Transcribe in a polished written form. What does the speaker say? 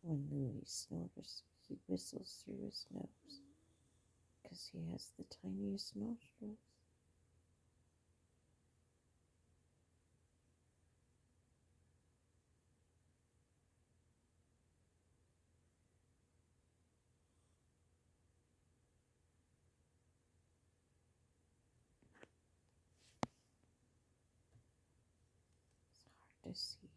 When Louis snores, he whistles through his nose because he has the tiniest nostrils. It's hard to see